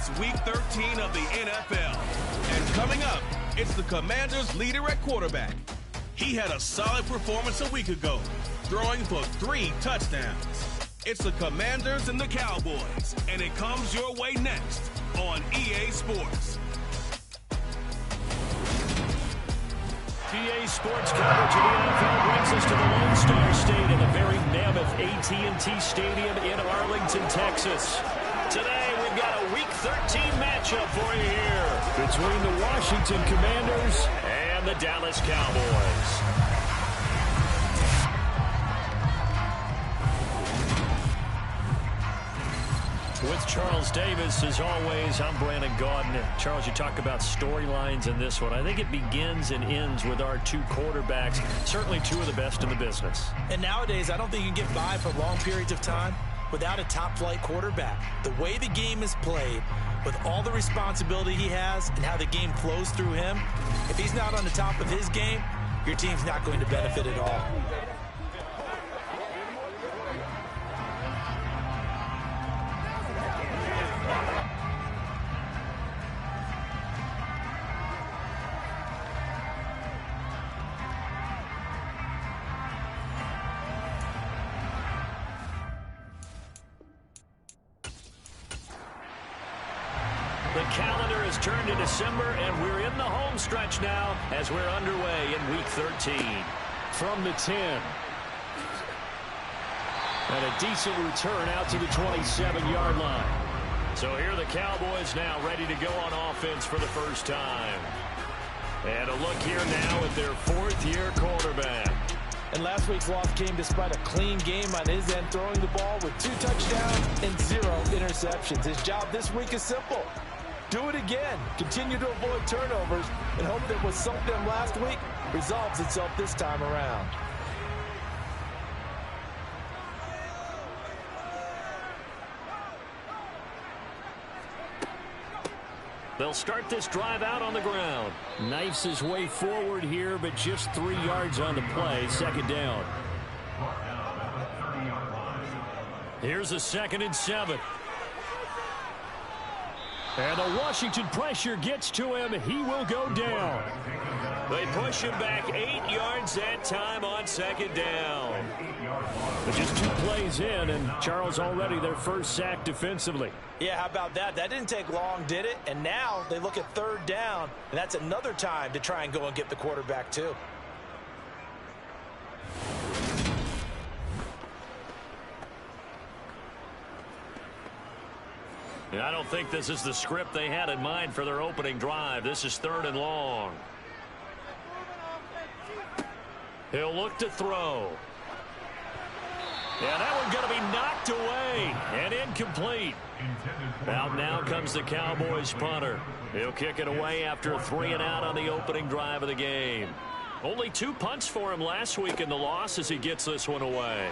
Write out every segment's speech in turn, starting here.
It's Week 13 of the NFL. And coming up, it's the Commanders' leader at quarterback. He had a solid performance a week ago, throwing for 3 touchdowns. It's the Commanders and the Cowboys, and it comes your way next on EA Sports. EA Sports coverage of the NFL brings us to the Lone Star State in the very mammoth AT&T Stadium in Arlington, Texas. Today, we've got a Week 13 matchup for you here between the Washington Commanders and the Dallas Cowboys. With Charles Davis, as always, I'm Brandon Gaudin. Charles, you talk about storylines in this one. I think it begins and ends with our 2 quarterbacks, certainly 2 of the best in the business. And nowadays, I don't think you can get by for long periods of time without a top-flight quarterback. The way the game is played, with all the responsibility he has and how the game flows through him, if he's not on the top of his game, your team's not going to benefit at all. The calendar has turned to December, and we're in the home stretch now as we're underway in Week 13. From the 10. And a decent return out to the 27-yard line. So here are the Cowboys now ready to go on offense for the first time. And a look here now at their 4th-year quarterback. And last week's loss came despite a clean game on his end, throwing the ball with 2 touchdowns and 0 interceptions. His job this week is simple. Do it again. Continue to avoid turnovers and hope that what sunk them last week resolves itself this time around. They'll start this drive out on the ground. Knifes his way forward here, but just 3 yards on the play. 2nd down. Here's a 2nd and 7. And the Washington pressure gets to him. He will go down. They push him back 8 yards that time on 2nd down. But just 2 plays in, and Charles already their first sack defensively. Yeah, how about that? That didn't take long, did it? And now they look at 3rd down, and that's another time to try and go and get the quarterback too. And I don't think this is the script they had in mind for their opening drive. This is 3rd and long. He'll look to throw. Yeah, that one's going to be knocked away and incomplete. Out now comes the Cowboys punter. He'll kick it away after a 3 and out on the opening drive of the game. Only 2 punts for him last week in the loss as he gets this one away.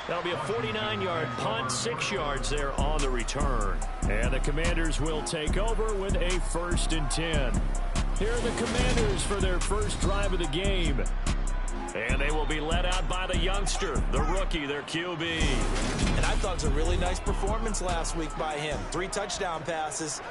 That'll be a 49-yard punt, 6 yards there on the return. And the Commanders will take over with a 1st and 10. Here are the Commanders for their first drive of the game. And they will be led out by the youngster, the rookie, their QB. And I thought it was a really nice performance last week by him. 3 touchdown passes.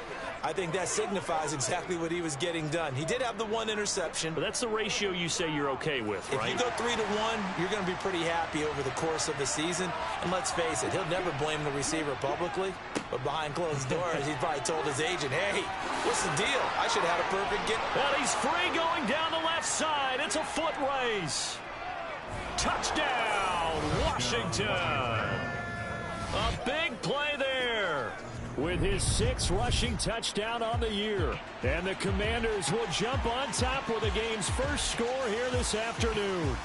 I think that signifies exactly what he was getting done. He did have the 1 interception. But that's the ratio you say you're okay with, right? If you go 3-1, you're going to be pretty happy over the course of the season. And let's face it, he'll never blame the receiver publicly. But behind closed doors, he's probably told his agent, hey, what's the deal? I should have had a perfect get. Well, he's free going down the left side. It's a foot race. Touchdown, Washington. A big play there. With his 6th rushing touchdown on the year. And the Commanders will jump on top with the game's first score here this afternoon.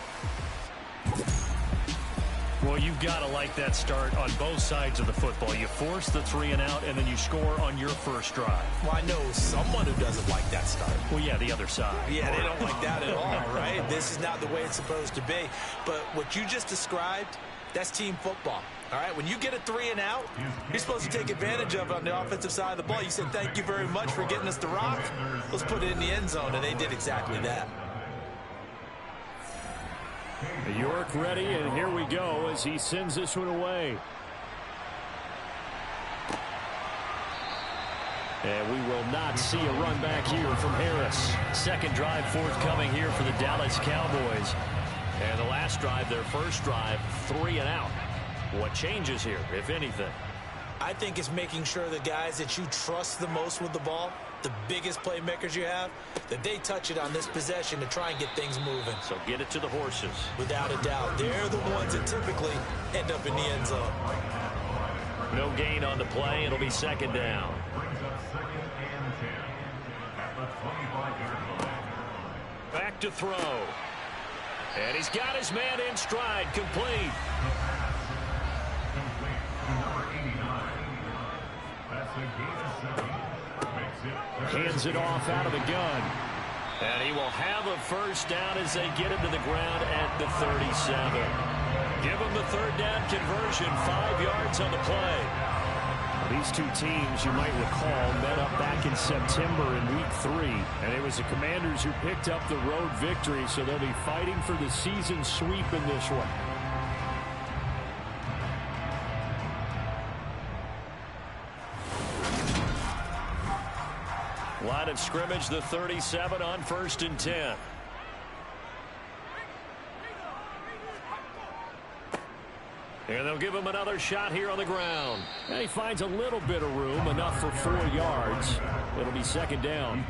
Well, you've got to like that start on both sides of the football. You force the 3 and out, and then you score on your first drive. Well, I know someone who doesn't like that start. Well, yeah, the other side. Yeah, they don't like that at all, right? This is not the way it's supposed to be. But what you just described, that's team football. All right, when you get a 3 and out, you're supposed to take advantage of it on the offensive side of the ball. You said, thank you very much for getting us the rock. Let's put it in the end zone, and they did exactly that. York ready, and here we go as he sends this one away. And we will not see a run back here from Harris. Second drive forthcoming here for the Dallas Cowboys. And the last drive, their first drive, 3 and out. What changes here, if anything? I think it's making sure the guys that you trust the most with the ball, the biggest playmakers you have, that they touch it on this possession to try and get things moving. So get it to the horses. Without a doubt. They're the ones that typically end up in the end zone. No gain on the play. It'll be second down. Back to throw. And he's got his man in stride, complete. Hands it off out of the gun. And he will have a first down as they get him to the ground at the 37. Give him the third down conversion, 5 yards on the play. These two teams, you might recall, met up back in September in Week 3. And it was the Commanders who picked up the road victory, so they'll be fighting for the season sweep in this one. Line of scrimmage, the 37 on 1st and 10. And they'll give him another shot here on the ground. And he finds a little bit of room, enough for 4 yards. It'll be second down.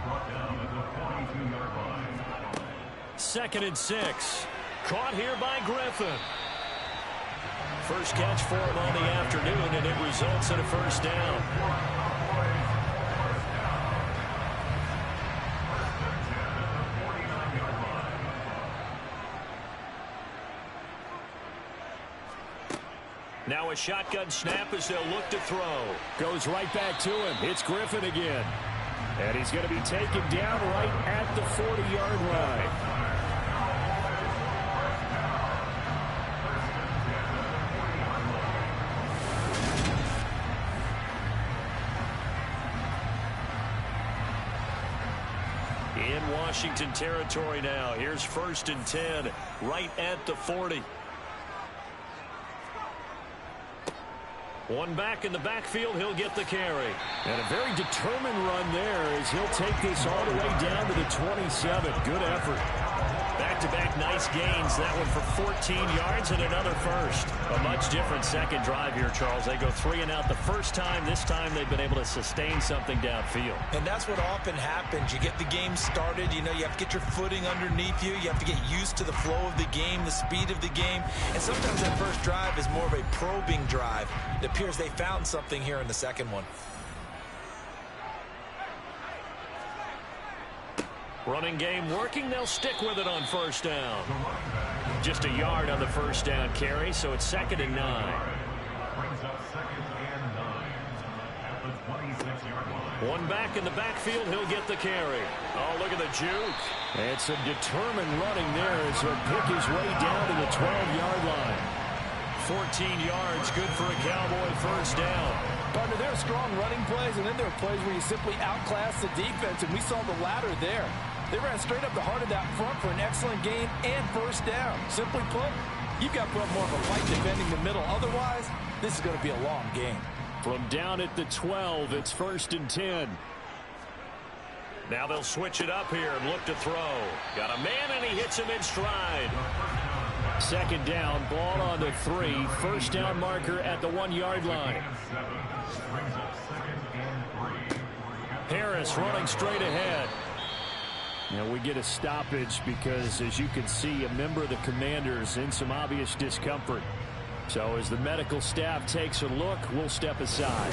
2nd and 6. Caught here by Griffin. First catch for him on the afternoon, and it results in a first down. Now a shotgun snap as they'll look to throw. Goes right back to him. It's Griffin again. And he's going to be taken down right at the 40-yard line. In Washington territory now. Here's 1st and 10 right at the 40. One back in the backfield, he'll get the carry. And a very determined run there as he'll take this all the way down to the 27. Good effort. Back-to-back nice gains. That one for 14 yards and another first. A much different second drive here, Charles. They go 3 and out the first time. This time they've been able to sustain something downfield. And that's what often happens. You get the game started. You know, you have to get your footing underneath you. You have to get used to the flow of the game, the speed of the game. And sometimes that first drive is more of a probing drive. It appears they found something here in the second one. Running game working. They'll stick with it on first down. Just a yard on the first down carry, so it's 2nd and 9. One back in the backfield, he'll get the carry. Oh, look at the juke. It's a determined running there as he'll pick his way down to the 12-yard line. 14 yards, good for a Cowboy first down. Partner, there are strong running plays, and then there are plays where you simply outclass the defense, and we saw the latter there. They ran straight up the heart of that front for an excellent gain and first down. Simply put, you've got to put up more of a fight defending the middle. Otherwise, this is going to be a long game. From down at the 12, it's 1st and 10. Now they'll switch it up here and look to throw. Got a man, and he hits him in stride. Second down, ball on the 3. First down marker at the 1-yard line. Harris running straight ahead. Now we get a stoppage because, as you can see, a member of the Commanders in some obvious discomfort. So as the medical staff takes a look, we'll step aside.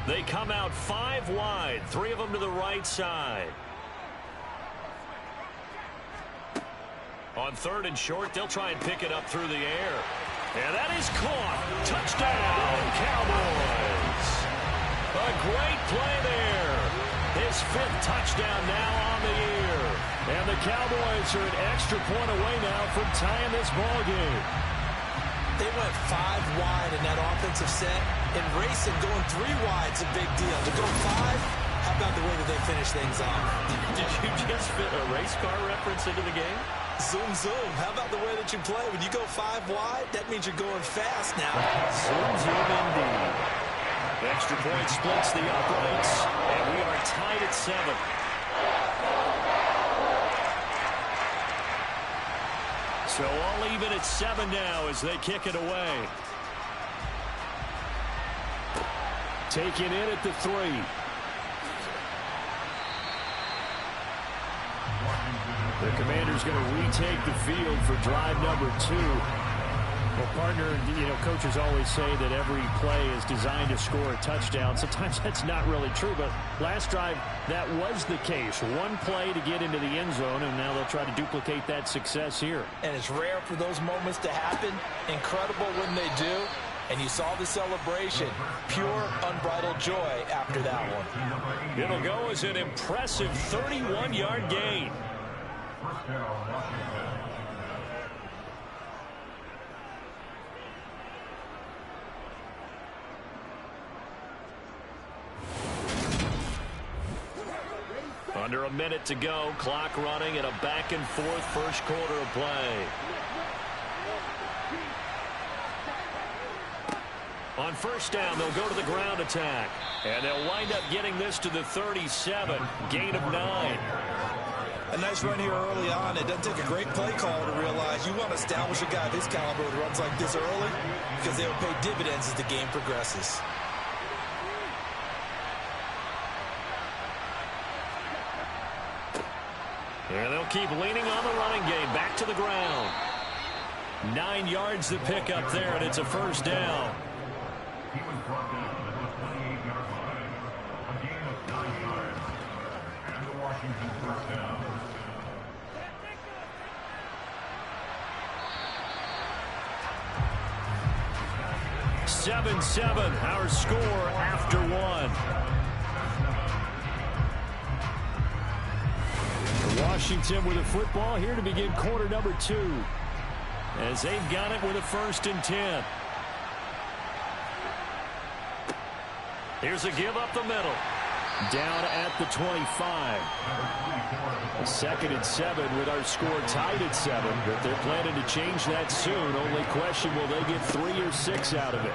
They come out 5 wide, 3 of them to the right side. On 3rd and short, they'll try and pick it up through the air. And that is caught. Touchdown, Cowboys. A great play there. His 5th touchdown now on the year. And the Cowboys are an extra point away now from tying this ball game. They went 5 wide in that offensive set. And racing, going 3 wide is a big deal. To go 5, how about the way that they finish things off? Did you just fit a race car reference into the game? Zoom, zoom. How about the way that you play? When you go 5 wide, that means you're going fast now. Zoom, zoom indeed. Extra point splits the uprights, and we are tied at 7. So all even at 7 now as they kick it away. Taken in at the 3. The Commanders going to retake the field for drive number 2. Well, partner, coaches always say that every play is designed to score a touchdown. Sometimes that's not really true, but last drive, that was the case. One play to get into the end zone, and now they'll try to duplicate that success here. And it's rare for those moments to happen. Incredible when they do. And you saw the celebration. Pure, unbridled joy after that one. It'll go as an impressive 31-yard gain. Under a minute to go, clock running, and a back-and-forth first quarter of play. On first down, they'll go to the ground attack, and they'll wind up getting this to the 37, gain of 9. A nice run here early on. It doesn't take a great play call to realize you want to establish a guy of his caliber who runs like this early because they'll pay dividends as the game progresses. And they'll keep leaning on the running game. Back to the ground. 9 yards to pick up there, and it's a first down. He was brought down at the 28-yard line. A gain of 9 yards. And the Washington first down. 7-7, our score after 1. Washington with a football here to begin quarter number 2. As they've got it with a 1st and 10. Here's a give up the middle. Down at the 25. 2nd and 7 with our score tied at 7. But they're planning to change that soon. Only question, will they get 3 or 6 out of it?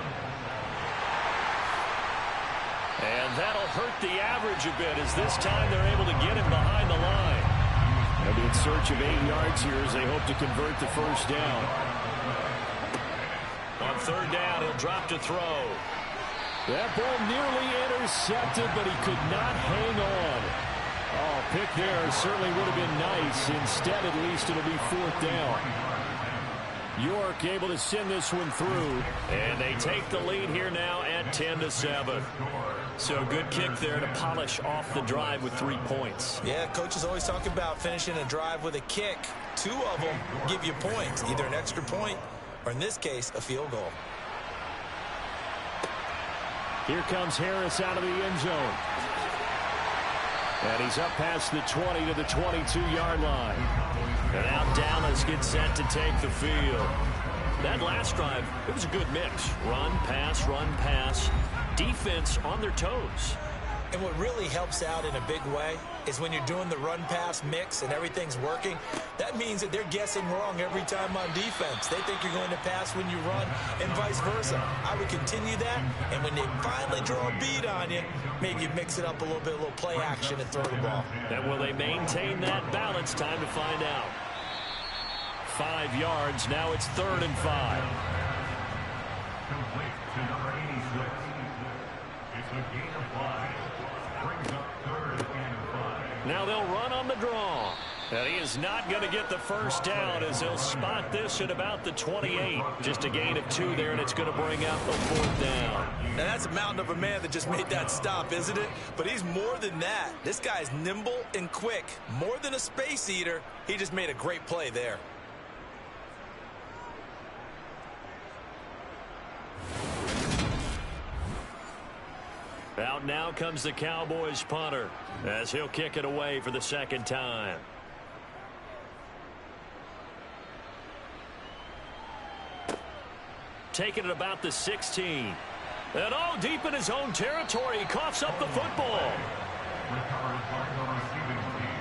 And that'll hurt the average a bit as this time they're able to get him behind the line. They'll be in search of 8 yards here as they hope to convert the first down. On 3rd down, he'll drop to throw. That ball nearly intercepted, but he could not hang on. Oh, pick there certainly would have been nice. Instead, at least, it'll be 4th down. York able to send this one through. And they take the lead here now at 10-7. So good kick there to polish off the drive with 3 points. Yeah, coaches always talk about finishing a drive with a kick. 2 of them give you points, either an extra point or, in this case, a field goal. Here comes Harris out of the end zone. And he's up past the 20 to the 22-yard line. And now Dallas gets set to take the field. That last drive, it was a good mix. Run, pass, defense on their toes. And what really helps out in a big way is when you're doing the run-pass mix and everything's working, that means that they're guessing wrong every time on defense. They think you're going to pass when you run and vice versa. I would continue that, and when they finally draw a bead on you, maybe you mix it up a little bit, a little play action and throw the ball. And will they maintain that balance? Time to find out. 5 yards, now it's 3rd and 5. Complete to number 86. It's a gain of 5. Brings up 3rd and 5. Now they'll run on the draw. And he is not going to get the first down as they'll spot this at about the 28. Just a gain of 2 there, and it's going to bring out the 4th down. Now that's a mountain of a man that just made that stop, isn't it? But he's more than that. This guy's nimble and quick. More than a space eater, he just made a great play there. Out now comes the Cowboys punter as he'll kick it away for the 2nd time. Taking it about the 16. And all deep in his own territory, he coughs up the football. Recovered by the receiving team.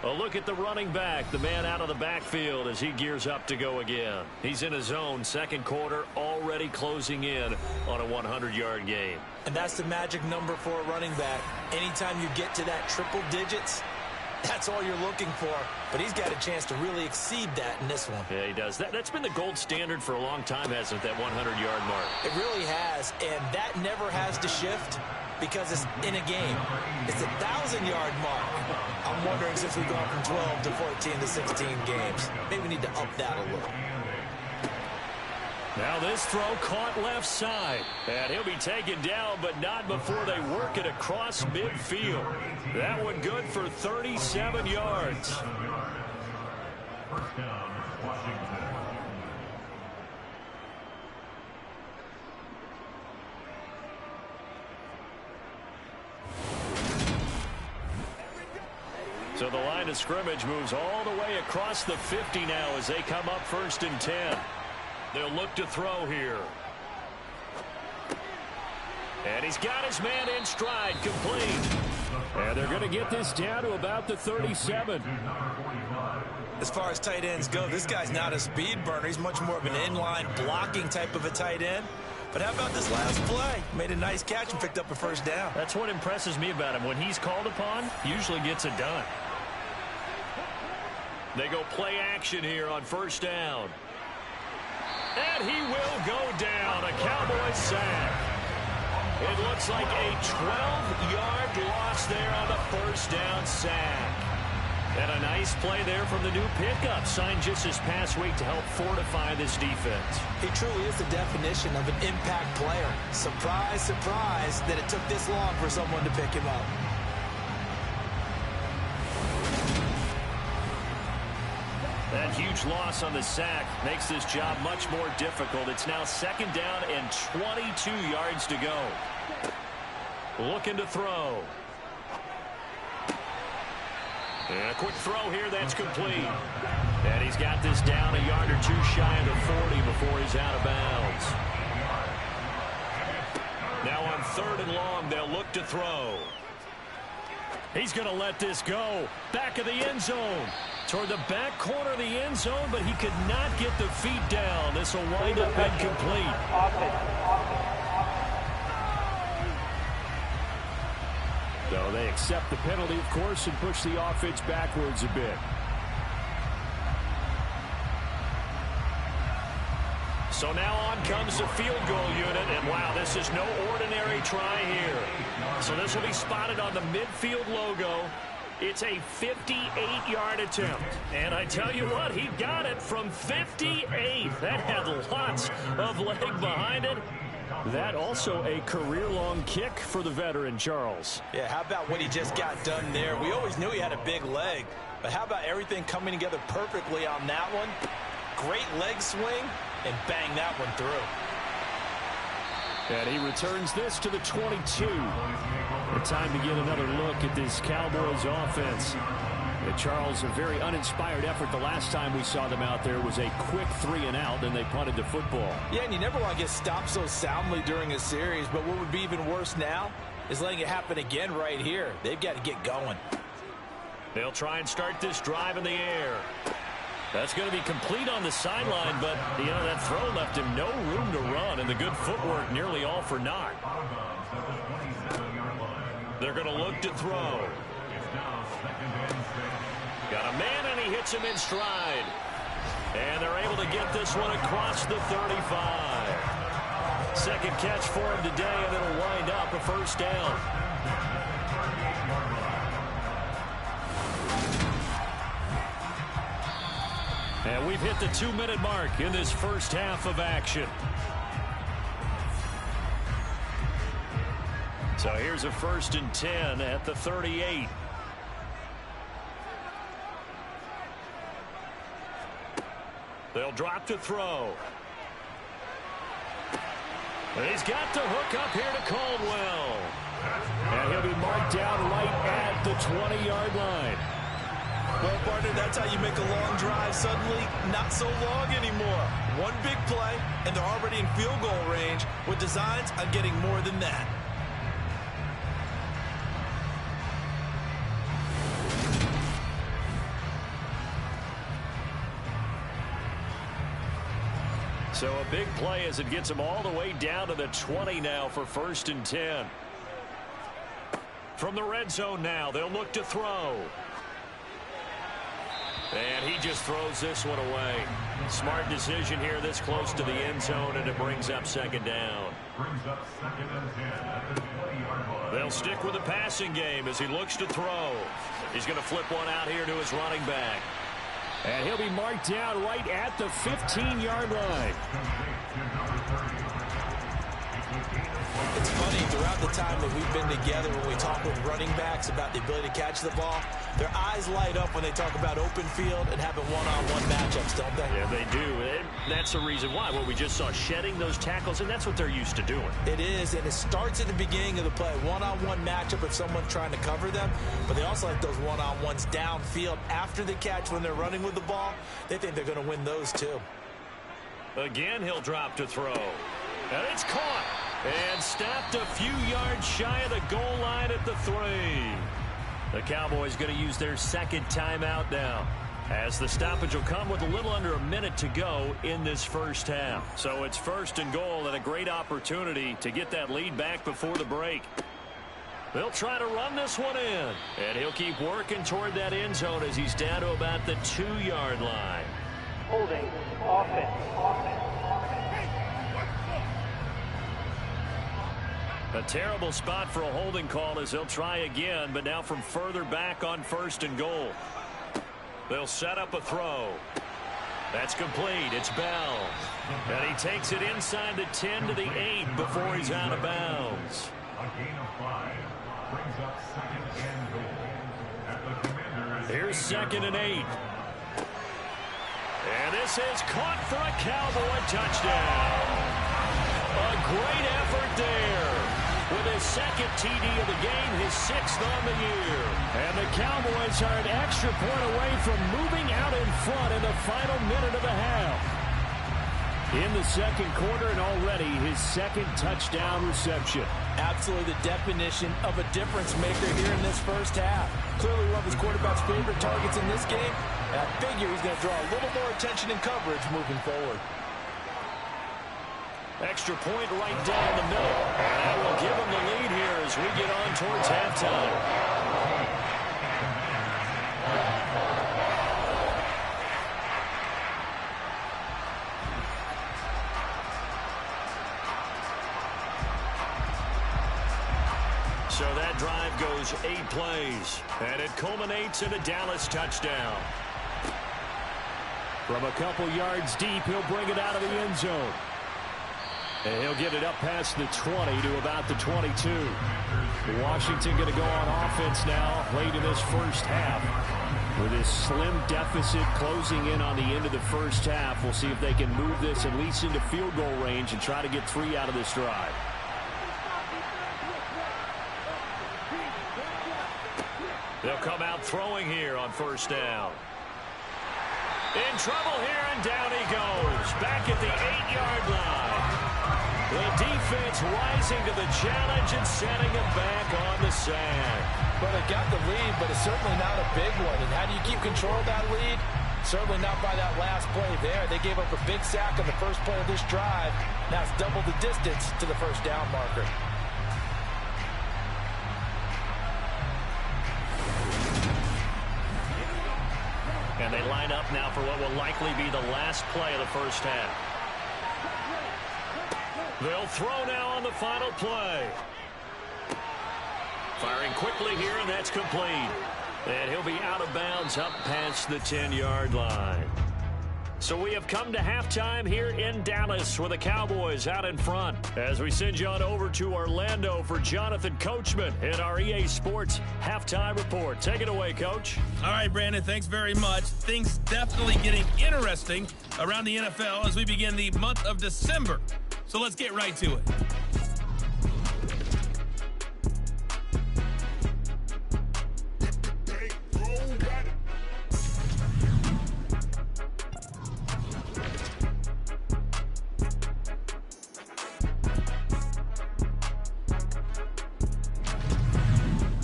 A look at the running back, the man out of the backfield as he gears up to go again. He's in his zone, second quarter, already closing in on a 100-yard game. And that's the magic number for a running back. Anytime you get to that triple digits, that's all you're looking for. But he's got a chance to really exceed that in this one. Yeah, he does. That's been the gold standard for a long time, hasn't it, that 100-yard mark? It really has, and that never has to shift because it's in a game. It's a 1,000-yard mark. I'm wondering, since we've gone from 12 to 14 to 16 games, maybe we need to up that a little. Now this throw caught left side. And he'll be taken down, but not before they work it across midfield. That one good for 37 yards. First down, Washington. So the line of scrimmage moves all the way across the 50 now as they come up 1st and 10. They'll look to throw here. And he's got his man in stride, complete. And they're going to get this down to about the 37. As far as tight ends go, this guy's not a speed burner. He's much more of an inline blocking type of a tight end. But how about this last play? Made a nice catch and picked up a first down. That's what impresses me about him. When he's called upon, usually gets it done. They go play action here on 1st down. And he will go down. A Cowboys sack. It looks like a 12-yard loss there on the 1st down sack. And a nice play there from the new pickup, signed just this past week to help fortify this defense. He truly is the definition of an impact player. Surprise, surprise that it took this long for someone to pick him up. That huge loss on the sack makes this job much more difficult. It's now 2nd down and 22 yards to go. Looking to throw. And a quick throw here, that's complete. And he's got this down a yard or two shy of the 40 before he's out of bounds. Now on 3rd and long, they'll look to throw. He's going to let this go. Back of the end zone. Toward the back corner of the end zone, but he could not get the feet down. This will wind up incomplete. So they accept the penalty, of course, and push the offense backwards a bit. So now on comes the field goal unit, and wow, this is no ordinary try here. So this will be spotted on the midfield logo. It's a 58-yard attempt. And I tell you what, he got it from 58. That had lots of leg behind it. That also a career-long kick for the veteran, Charles. Yeah, how about what he just got done there? We always knew he had a big leg, but how about everything coming together perfectly on that one? Great leg swing, and bang that one through. And he returns this to the 22. Time to get another look at this Cowboys offense. And Charles, a very uninspired effort. The last time we saw them out there was a quick 3-and-out, then they punted the football. Yeah, and you never want to get stopped so soundly during a series, but what would be even worse now is letting it happen again right here. They've got to get going. They'll try and start this drive in the air. That's going to be complete on the sideline, but, you know, that throw left him no room to run, and the good footwork nearly all for naught. They're going to look to throw. Got a man, and he hits him in stride. And they're able to get this one across the 35. Second catch for him today, and it'll wind up a 1st down. And we've hit the 2-minute mark in this first half of action. So here's a 1st and 10 at the 38. They'll drop to throw. And he's got the hook up here to Caldwell. And he'll be marked down right at the 20-yard line. Well, partner, that's how you make a long drive suddenly not so long anymore. One big play, and they're already in field goal range with designs on getting more than that. So a big play as it gets them all the way down to the 20 now for 1st and 10. From the red zone now, they'll look to throw. And he just throws this one away. Smart decision here this close to the end zone, and it brings up 2nd down. Brings up 2nd and 10 at the 20-yard line. They'll stick with the passing game as he looks to throw. He's going to flip one out here to his running back. And he'll be marked down right at the 15-yard line. It's funny, throughout the time that we've been together, when we talk with running backs about the ability to catch the ball, their eyes light up when they talk about open field and having one-on-one matchups, don't they? Yeah, they do. And that's the reason why. Well, we just saw shedding those tackles, and that's what they're used to doing. It is, and it starts at the beginning of the play. One-on-one matchup if someone's trying to cover them, but they also like those one-on-ones downfield after the catch when they're running with the ball. They think they're going to win those, too. Again, he'll drop to throw. And it's caught. And stopped a few yards shy of the goal line at the 3. The Cowboys going to use their 2nd timeout now, as the stoppage will come with a little under a minute to go in this first half. So it's 1st and goal, and a great opportunity to get that lead back before the break. They'll try to run this one in, and he'll keep working toward that end zone as he's down to about the 2-yard line. Holding offense. A terrible spot for a holding call as they'll try again, but now from further back on 1st and goal. They'll set up a throw. That's complete. It's Bell. And he takes it inside the 10 to the 8 before he's out of bounds. A gain of 5 brings up 2nd and goal. At the Commanders. Here's 2nd and 8. And this is caught for a Cowboy touchdown. A great effort there. With his 2nd TD of the game, his 6th on the year. And the Cowboys are an extra point away from moving out in front in the final minute of the half. In the 2nd quarter, and already his 2nd touchdown reception. Absolutely the definition of a difference maker here in this first half. Clearly one of his quarterback's favorite targets in this game. And I figure he's going to draw a little more attention and coverage moving forward. Extra point right down the middle. And that will give him the lead here as we get on towards halftime. So that drive goes 8 plays. And it culminates in a Dallas touchdown. From a couple yards deep, he'll bring it out of the end zone. And he'll get it up past the 20 to about the 22. Washington going to go on offense now late in this first half. With this slim deficit closing in on the end of the first half, we'll see if they can move this at least into field goal range and try to get 3 out of this drive. They'll come out throwing here on 1st down. In trouble here, and down he goes. Back at the 8-yard line. The defense rising to the challenge and setting him back on the sack. Well, they got the lead, but it's certainly not a big one. And how do you keep control of that lead? Certainly not by that last play there. They gave up a big sack on the first play of this drive. Now it's double the distance to the first down marker. And they line up now for what will likely be the last play of the first half. They'll throw now on the final play. Firing quickly here, and that's complete. And he'll be out of bounds up past the 10-yard line. So we have come to halftime here in Dallas with the Cowboys out in front. As we send you on over to Orlando for Jonathan Coachman in our EA Sports Halftime Report. Take it away, Coach. All right, Brandon, thanks very much. Things definitely getting interesting around the NFL as we begin the month of December. So let's get right to it.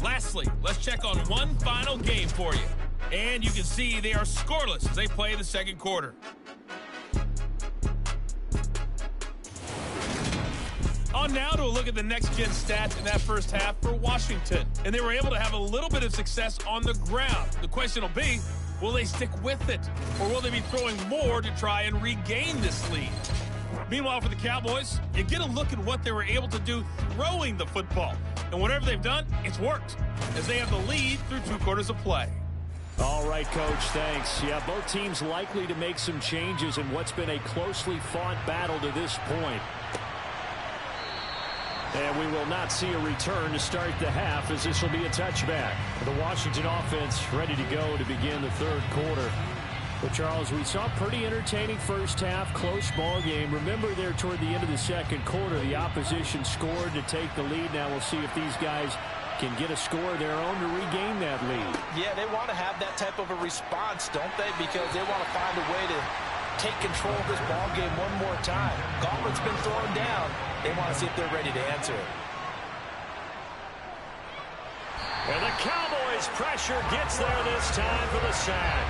Lastly, let's check on one final game for you. And you can see they are scoreless as they play the second quarter. On now to a look at the next-gen stats in that first half for Washington. And they were able to have a little bit of success on the ground. The question will be, will they stick with it? Or will they be throwing more to try and regain this lead? Meanwhile, for the Cowboys, you get a look at what they were able to do throwing the football. And whatever they've done, it's worked, as they have the lead through 2 quarters of play. All right, Coach, thanks. Yeah, both teams likely to make some changes in what's been a closely fought battle to this point. And we will not see a return to start the half, as this will be a touchback. The Washington offense ready to go to begin the 3rd quarter. But, Charles, we saw a pretty entertaining first half, close ball game. Remember there toward the end of the 2nd quarter, the opposition scored to take the lead. Now we'll see if these guys can get a score of their own to regain that lead. Yeah, they want to have that type of a response, don't they? Because they want to find a way to take control of this ball game one more time. Gauntlet's been thrown down. They want to see if they're ready to answer it. And the Cowboys' pressure gets there this time for the sack.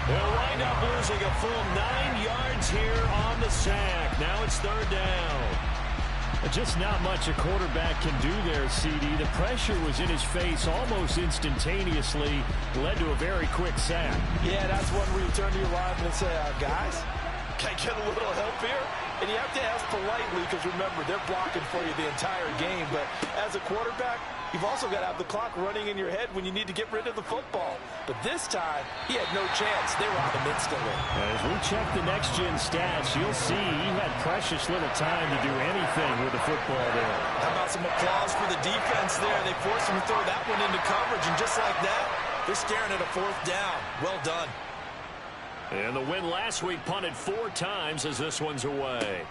They'll wind up losing a full 9 yards here on the sack. Now it's 3rd down. Just not much a quarterback can do there, CD. The pressure was in his face almost instantaneously, led to a very quick sack. Yeah, that's one where you turn to your lineman and say, guys, can I get a little help here? And you have to ask politely, because remember, they're blocking for you the entire game. But as a quarterback, you've also got to have the clock running in your head when you need to get rid of the football. But this time, he had no chance. They were on him instantly. As we check the next-gen stats, you'll see he had precious little time to do anything with the football there. How about some applause for the defense there? They forced him to throw that one into coverage, and just like that, they're staring at a 4th down. Well done. And the win last week punted 4 times as this one's away.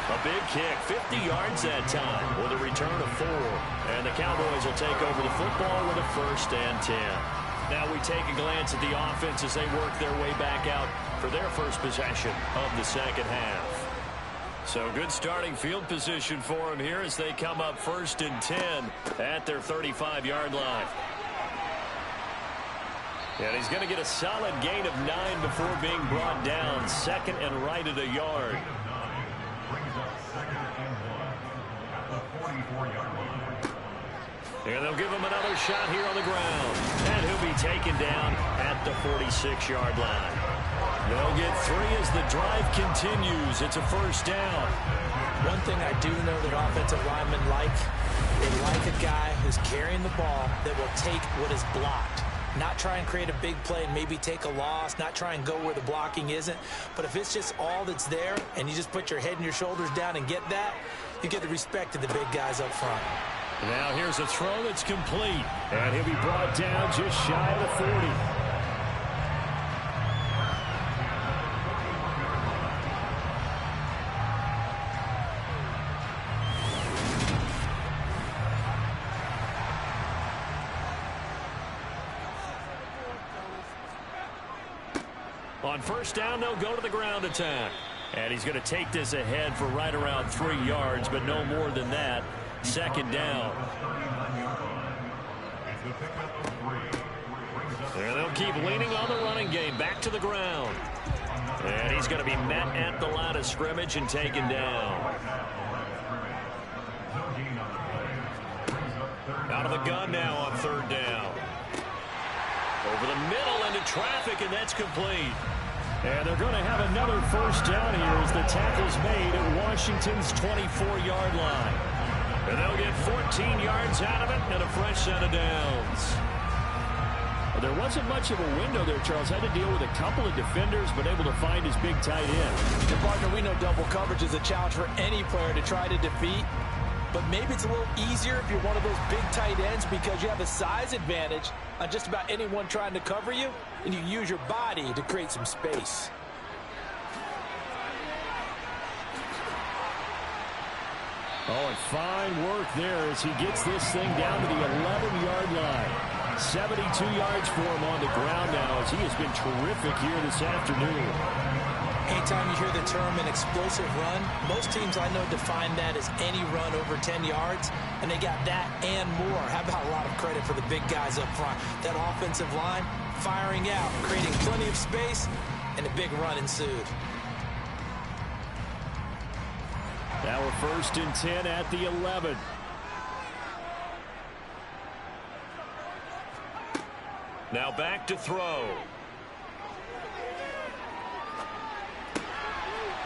A big kick, 50 yards that time with a return of 4. And the Cowboys will take over the football with a 1st and 10. Now we take a glance at the offense as they work their way back out for their first possession of the 2nd half. So good starting field position for them here as they come up 1st and 10 at their 35-yard line. And he's going to get a solid gain of 9 before being brought down. 2nd and right at a yard. And they'll give him another shot here on the ground. And he'll be taken down at the 46-yard line. They'll get 3 as the drive continues. It's a 1st down. One thing I do know that offensive linemen like, they like a guy who's carrying the ball that will take what is blocked. Not try and create a big play and maybe take a loss, not try and go where the blocking isn't. But if it's just all that's there and you just put your head and your shoulders down and get that, you get the respect of the big guys up front. Now here's a throw that's complete. And he'll be brought down just shy of the 40. On 1st down, they'll go to the ground attack. And he's going to take this ahead for right around 3 yards, but no more than that. 2nd down. And they'll keep leaning on the running game. Back to the ground. And he's going to be met at the line of scrimmage and taken down. Out of the gun now on 3rd down. Over the middle into traffic, and that's complete. And they're going to have another 1st down here as the tackle's made at Washington's 24-yard line. And they'll get 14 yards out of it and a fresh set of downs. Well, there wasn't much of a window there, Charles. Had to deal with a couple of defenders, but able to find his big tight end. And partner, we know double coverage is a challenge for any player to try to defeat. But maybe it's a little easier if you're one of those big tight ends because you have a size advantage on just about anyone trying to cover you, and you use your body to create some space. Oh, and fine work there as he gets this thing down to the 11-yard line. 72 yards for him on the ground now as he has been terrific here this afternoon. Anytime you hear the term an explosive run, most teams I know define that as any run over 10 yards, and they got that and more. How about a lot of credit for the big guys up front? That offensive line firing out, creating plenty of space, and a big run ensued. Now we're 1st and 10 at the 11. Now back to throw.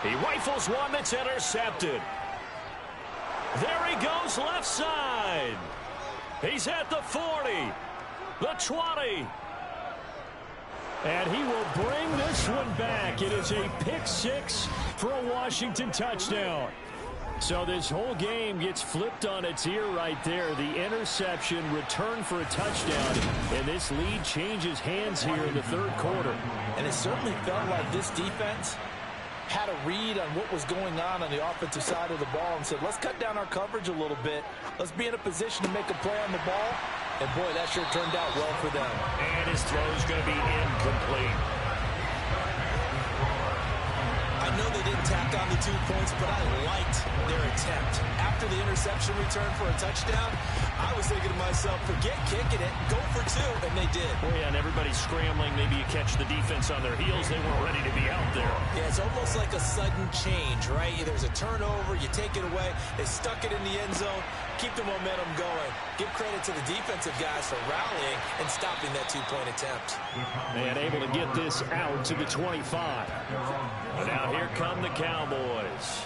He rifles one that's intercepted. There he goes left side. He's at the 40, the 20. And he will bring this one back. It is a pick six for a Washington touchdown. So this whole game gets flipped on its ear right there. The interception, return for a touchdown, and this lead changes hands here in the third quarter. And it certainly felt like this defense had a read on what was going on the offensive side of the ball and said, let's cut down our coverage a little bit. Let's be in a position to make a play on the ball. And, boy, that sure turned out well for them. And his throw is going to be incomplete. I know they didn't tack on the 2 points, but I liked their attempt. After the interception return for a touchdown, I was thinking to myself, forget kicking it, go for 2, and they did. Oh, yeah, and everybody's scrambling. Maybe you catch the defense on their heels. They weren't ready to be out there. Yeah, it's almost like a sudden change, right? There's a turnover, you take it away, they stuck it in the end zone, keep the momentum going. Give credit to the defensive guys for rallying and stopping that 2-point attempt. And able to get this out to the 25. And now here come the Cowboys.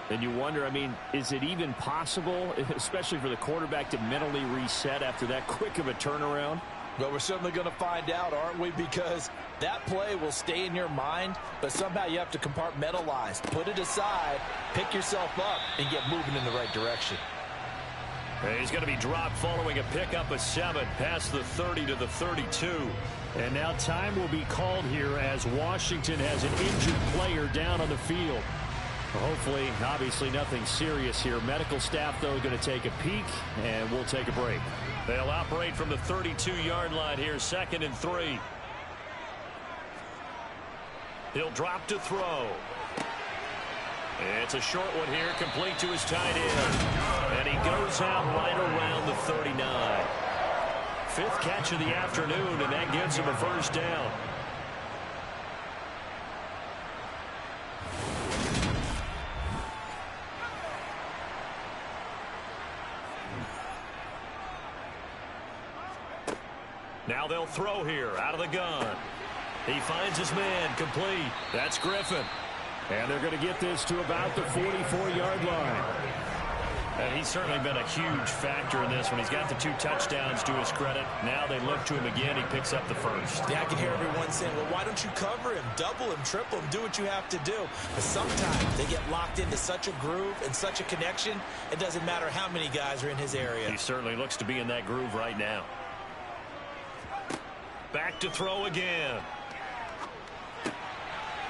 And you wonder, I mean, is it even possible, especially for the quarterback, to mentally reset after that quick of a turnaround? Well, we're certainly going to find out, aren't we? Because that play will stay in your mind, but somehow you have to compartmentalize. Put it aside, pick yourself up, and get moving in the right direction. He's going to be dropped following a pickup of 7 past the 30 to the 32. And now time will be called here as Washington has an injured player down on the field. Hopefully, obviously nothing serious here. Medical staff, though, going to take a peek, and we'll take a break. They'll operate from the 32-yard line here, 2nd and 3. He'll drop to throw. It's a short one here, complete to his tight end. And he goes out right around the 39. 5th catch of the afternoon, and that gives him a first down. Now they'll throw here out of the gun. He finds his man, complete. That's Griffin. And they're going to get this to about the 44-yard line. And he's certainly been a huge factor in this when he's got the 2 touchdowns to his credit. Now they look to him again. He picks up the first. Yeah, I can hear everyone saying, well, why don't you cover him, double him, triple him, do what you have to do. But sometimes they get locked into such a groove and such a connection, it doesn't matter how many guys are in his area. He certainly looks to be in that groove right now. Back to throw again.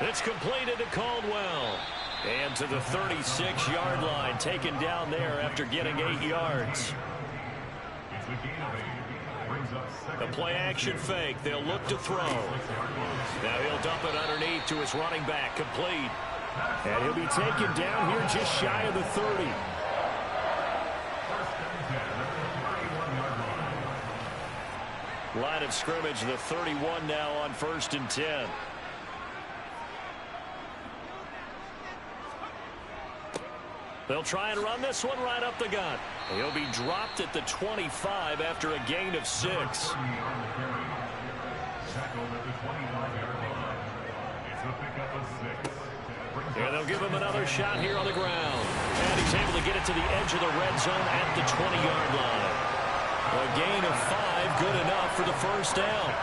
It's completed to Caldwell. And to the 36-yard line, taken down there after getting 8 yards. The play-action fake. They'll look to throw. Now he'll dump it underneath to his running back, complete. And he'll be taken down here just shy of the 30. Line of scrimmage, the 31 now on 1st and 10. They'll try and run this one right up the gut. He'll be dropped at the 25 after a gain of 6. And they'll give him another shot here on the ground. And he's able to get it to the edge of the red zone at the 20-yard line. A gain of 5, good enough for the first down.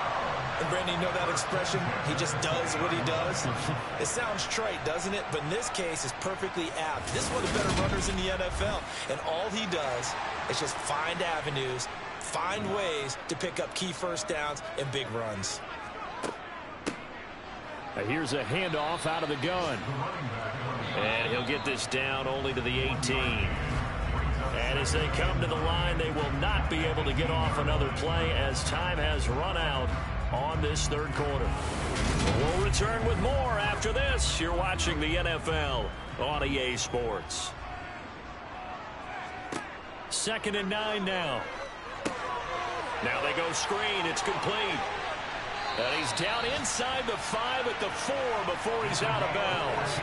And, Brandon, you know that expression? He just does what he does. It sounds trite, doesn't it? But in this case, it's perfectly apt. This is one of the better runners in the NFL. And all he does is just find avenues, find ways to pick up key first downs and big runs. Here's a handoff out of the gun. And he'll get this down only to the 18. And as they come to the line, they will not be able to get off another play as time has run out on this third quarter. We'll return with more after this. You're watching the NFL on EA Sports. 2nd and 9 now. Now they go screen. It's complete. And he's down inside the 5 at the 4 before he's out of bounds.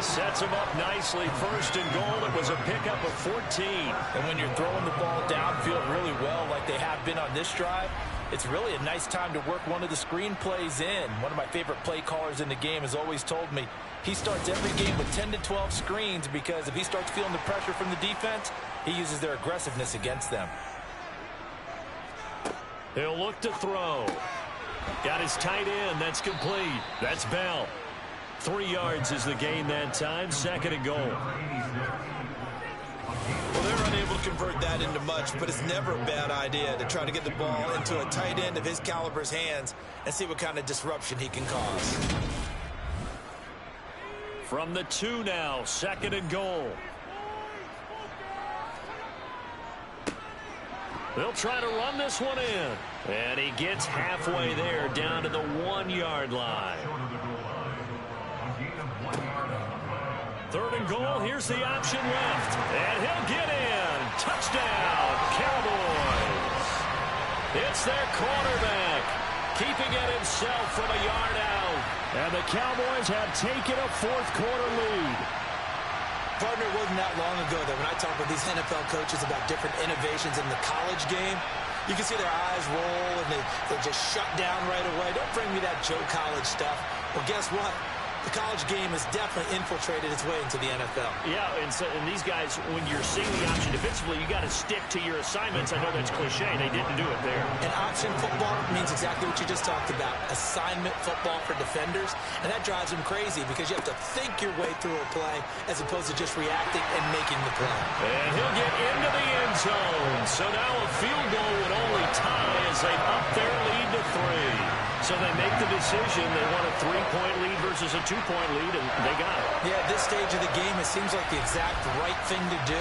Sets him up nicely. First and goal. It was a pickup of 14. And when you're throwing the ball downfield really well like they have been on this drive, it's really a nice time to work one of the screen plays in. One of my favorite play callers in the game has always told me he starts every game with 10 to 12 screens because if he starts feeling the pressure from the defense, he uses their aggressiveness against them. He'll look to throw. Got his tight end. That's complete. That's Bell. 3 yards is the gain that time. 2nd and goal. Well, they're unable to convert that into much, but it's never a bad idea to try to get the ball into a tight end of his caliber's hands and see what kind of disruption he can cause. From the 2 now. 2nd and goal. They'll try to run this one in. And he gets halfway there down to the 1-yard line. 3rd and goal. Here's the option left. And he'll get in. Touchdown, Cowboys. It's their quarterback, keeping it himself from a yard out. And the Cowboys have taken a 4th quarter lead. Partner, it wasn't that long ago that when I talk with these NFL coaches about different innovations in the college game, you can see their eyes roll and they just shut down right away. Don't bring me that Joe College stuff. Well, guess what? The college game has definitely infiltrated its way into the NFL. Yeah, and these guys, when you're seeing the option defensively, you got to stick to your assignments. I know that's cliche. They didn't do it there. And option football means exactly what you just talked about, assignment football for defenders. And that drives them crazy because you have to think your way through a play as opposed to just reacting and making the play. And he'll get into the end zone. So now a field goal would only tie as they up their lead to 3. So they make the decision. They want a 3-point lead versus a 2-point lead, and they got it. Yeah, at this stage of the game, it seems like the exact right thing to do.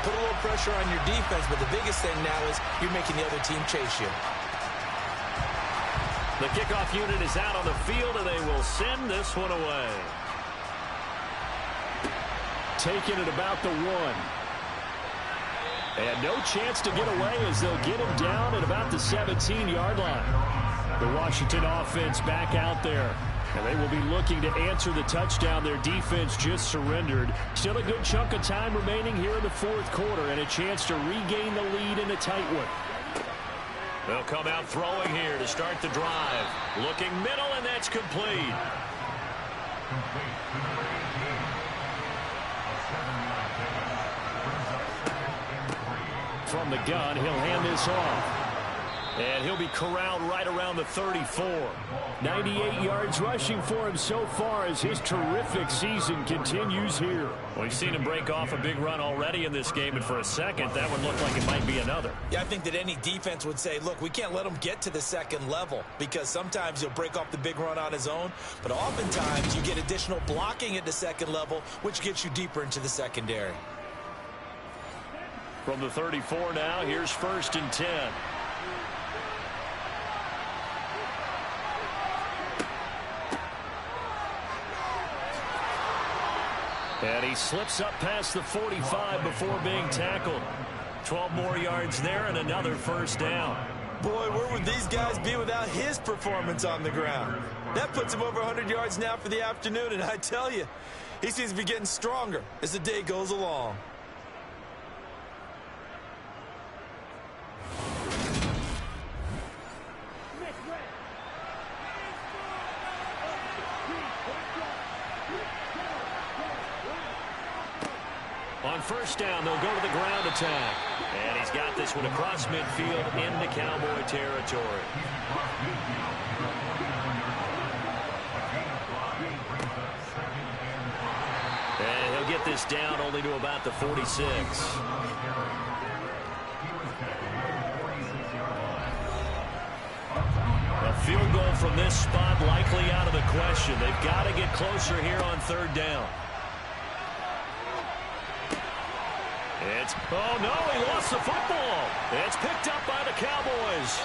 Put a little pressure on your defense, but the biggest thing now is you're making the other team chase you. The kickoff unit is out on the field, and they will send this one away. Taking it about the 1. And no chance to get away as they'll get him down at about the 17-yard line. The Washington offense back out there. And they will be looking to answer the touchdown their defense just surrendered. Still a good chunk of time remaining here in the 4th quarter and a chance to regain the lead in a tight one. They'll come out throwing here to start the drive. Looking middle, and that's complete. From the gun, he'll hand this off. And he'll be corralled right around the 34. 98 yards rushing for him so far as his terrific season continues here. We've seen him break off a big run already in this game, and for a second, that one looked like it might be another. Yeah, I think that any defense would say, look, we can't let him get to the 2nd level because sometimes he'll break off the big run on his own, but oftentimes you get additional blocking at the 2nd level, which gets you deeper into the secondary. From the 34 now, here's 1st and 10. And he slips up past the 45 before being tackled. 12 more yards there and another 1st down. Boy, where would these guys be without his performance on the ground? That puts him over 100 yards now for the afternoon, and I tell you, he seems to be getting stronger as the day goes along. On 1st down, they'll go to the ground attack. And he's got this one across midfield into Cowboy territory. And he'll get this down only to about the 46. A field goal from this spot likely out of the question. They've got to get closer here on 3rd down. Oh, no, he lost the football. It's picked up by the Cowboys.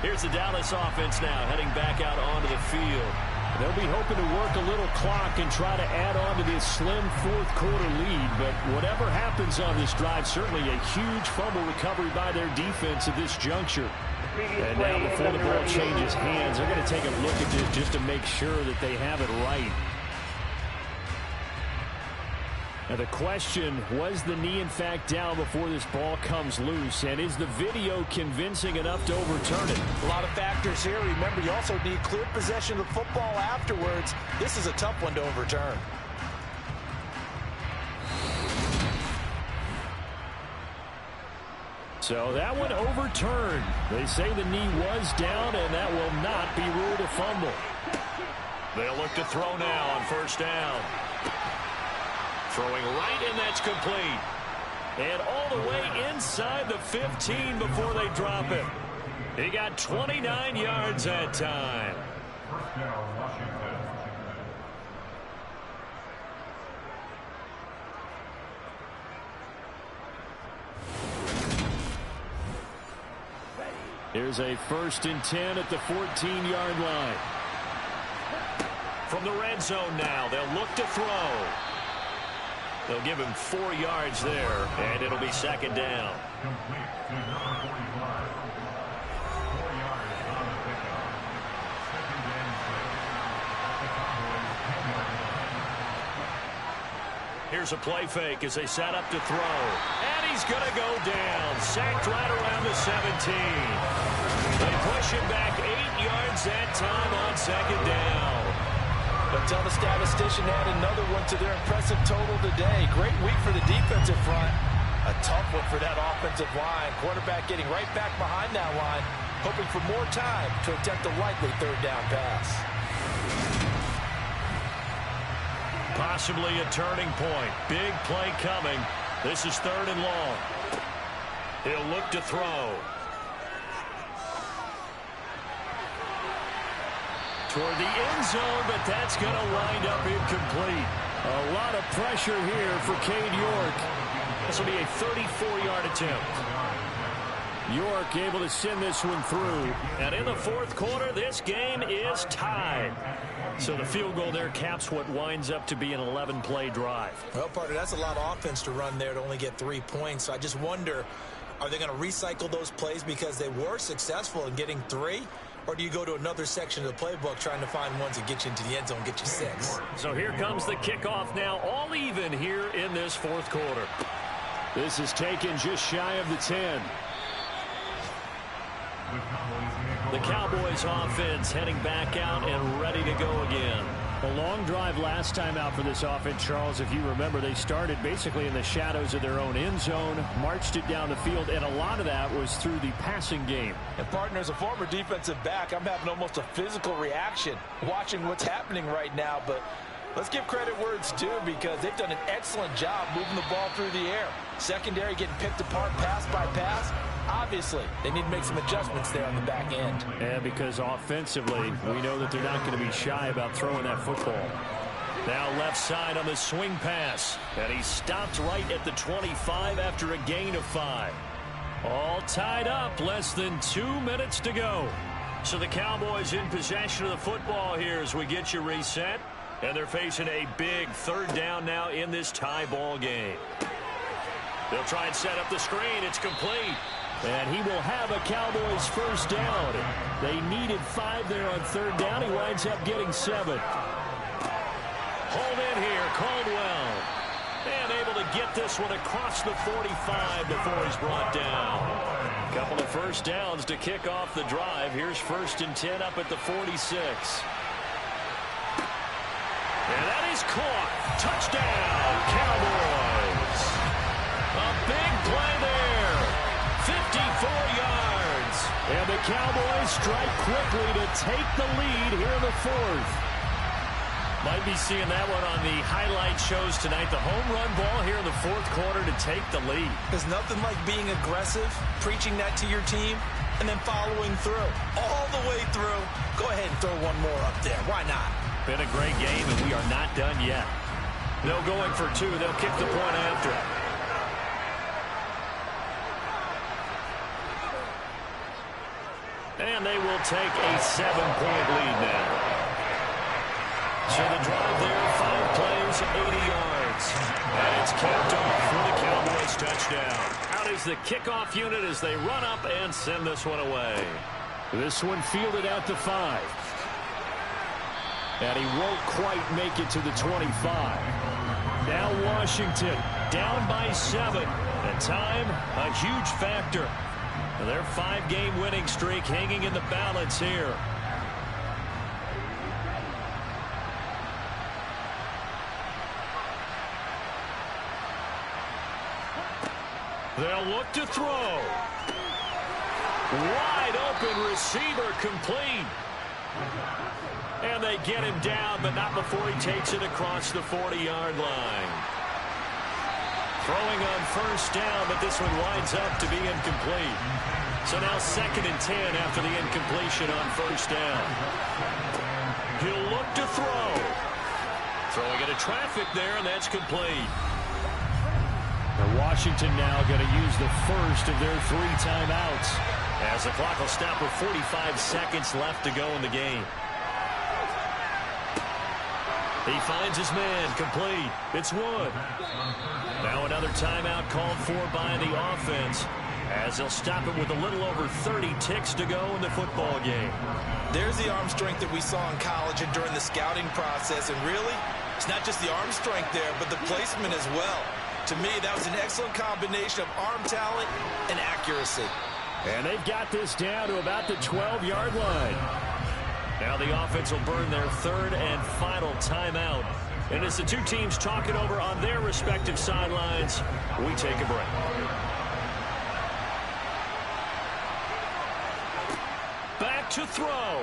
Here's the Dallas offense now heading back out onto the field. They'll be hoping to work a little clock and try to add on to this slim fourth-quarter lead. But whatever happens on this drive, certainly a huge fumble recovery by their defense at this juncture. And now before the ball changes hands, they're going to take a look at this just to make sure that they have it right. Now the question, was the knee in fact down before this ball comes loose? And is the video convincing enough to overturn it? A lot of factors here. Remember, you also need clear possession of the football afterwards. This is a tough one to overturn. So that one overturned. They say the knee was down, and that will not be ruled a fumble. They'll look to throw now on first down. Throwing right, and that's complete. And all the way inside the 15 before they drop it. He got 29 yards that time. First down, Washington. Here's a 1st and 10 at the 14-yard line. From the red zone now, they'll look to throw. They'll give him 4 yards there, and it'll be second down. Complete to number 45. 4 yards on the pickup. Second and 6. The Cowboys 10-yard line. Here's a play fake as they set up to throw. And he's going to go down. Sacked right around the 17. They push him back 8 yards that time on second down. But tell the statistician add another one to their impressive total today. Great week for the defensive front. A tough one for that offensive line. Quarterback getting right back behind that line, hoping for more time to attempt a likely third down pass. Possibly a turning point. Big play coming. This is 3rd and long. He'll look to throw. Toward the end zone, but that's going to wind up incomplete. A lot of pressure here for Cade York. This will be a 34-yard attempt. York able to send this one through. And in the 4th quarter, this game is tied. So the field goal there caps what winds up to be an 11-play drive. Well, partner, that's a lot of offense to run there to only get 3 points. So I just wonder, are they going to recycle those plays because they were successful in getting 3? Or do you go to another section of the playbook trying to find ones that get you into the end zone, get you 6? So here comes the kickoff now, all even here in this 4th quarter. This is taken just shy of the 10. The Cowboys offense heading back out and ready to go again. A long drive last time out for this offense, Charles. If you remember, they started basically in the shadows of their own end zone, marched it down the field, and a lot of that was through the passing game. And, partner, as a former defensive back, I'm having almost a physical reaction watching what's happening right now. But let's give credit where it's due because they've done an excellent job moving the ball through the air. Secondary getting picked apart pass by pass. Obviously, they need to make some adjustments there on the back end. And because offensively, we know that they're not going to be shy about throwing that football. Now left side on the swing pass. And he stopped right at the 25 after a gain of 5. All tied up, less than 2 minutes to go. So the Cowboys in possession of the football here as we get you reset. And they're facing a big 3rd down now in this tie ball game. They'll try and set up the screen. It's complete. And he will have a Cowboys 1st down. They needed 5 there on 3rd down. He winds up getting 7. Hold in here, Caldwell. And able to get this one across the 45 before he's brought down. Couple of 1st downs to kick off the drive. Here's 1st and 10 up at the 46. And that is caught. Touchdown, Cowboys. A big play there. 54 yards. And the Cowboys strike quickly to take the lead here in the 4th. Might be seeing that one on the highlight shows tonight. The home run ball here in the 4th quarter to take the lead. There's nothing like being aggressive, preaching that to your team, and then following through. All the way through. Go ahead and throw one more up there. Why not? Been a great game, and we are not done yet. No going for 2. They'll kick the point after. And they will take a 7-point lead now. So the drive there, 5 plays, 80 yards. And it's capped off for the Cowboys touchdown. Out is the kickoff unit as they run up and send this one away. This one fielded out to 5. And he won't quite make it to the 25. Now Washington down by 7. And time, a huge factor. Their 5-game winning streak hanging in the balance here. They'll look to throw. Wide open receiver complete. And they get him down, but not before he takes it across the 40-yard line. Throwing on first down, but this one winds up to be incomplete. So now 2nd and 10 after the incompletion on first down. He'll look to throw. Throwing into traffic there, and that's complete. And Washington now going to use the first of their 3 timeouts. As the clock will stop with 45 seconds left to go in the game. He finds his man, complete. It's Wood. Now another timeout called for by the offense, as they'll stop it with a little over 30 ticks to go in the football game. There's the arm strength that we saw in college and during the scouting process. And really, it's not just the arm strength there, but the placement as well. To me, that was an excellent combination of arm talent and accuracy. And they've got this down to about the 12-yard line. Now the offense will burn their 3rd and final timeout. And as the two teams talk it over on their respective sidelines, we take a break. Back to throw.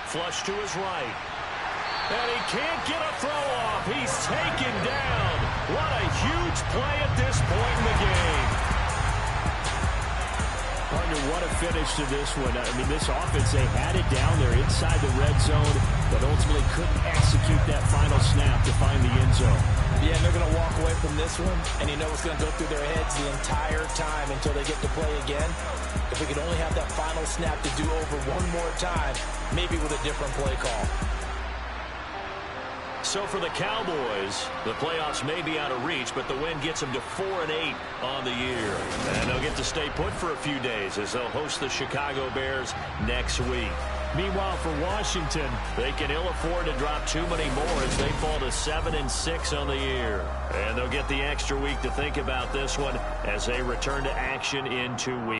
Flush to his right. And he can't get a throw off. He's taken down. What a huge play at this point in the game. Partner, what a finish to this one. I mean, this offense, they had it down there inside the red zone, but ultimately couldn't execute that final snap to find the end zone. Yeah, and they're going to walk away from this one, and you know what's going to go through their heads the entire time until they get to play again. If we could only have that final snap to do over one more time, maybe with a different play call. So for the Cowboys, the playoffs may be out of reach, but the win gets them to 4-8 on the year. And they'll get to stay put for a few days as they'll host the Chicago Bears next week. Meanwhile, for Washington, they can ill afford to drop too many more as they fall to 7-6 on the year. And they'll get the extra week to think about this one as they return to action in 2 weeks.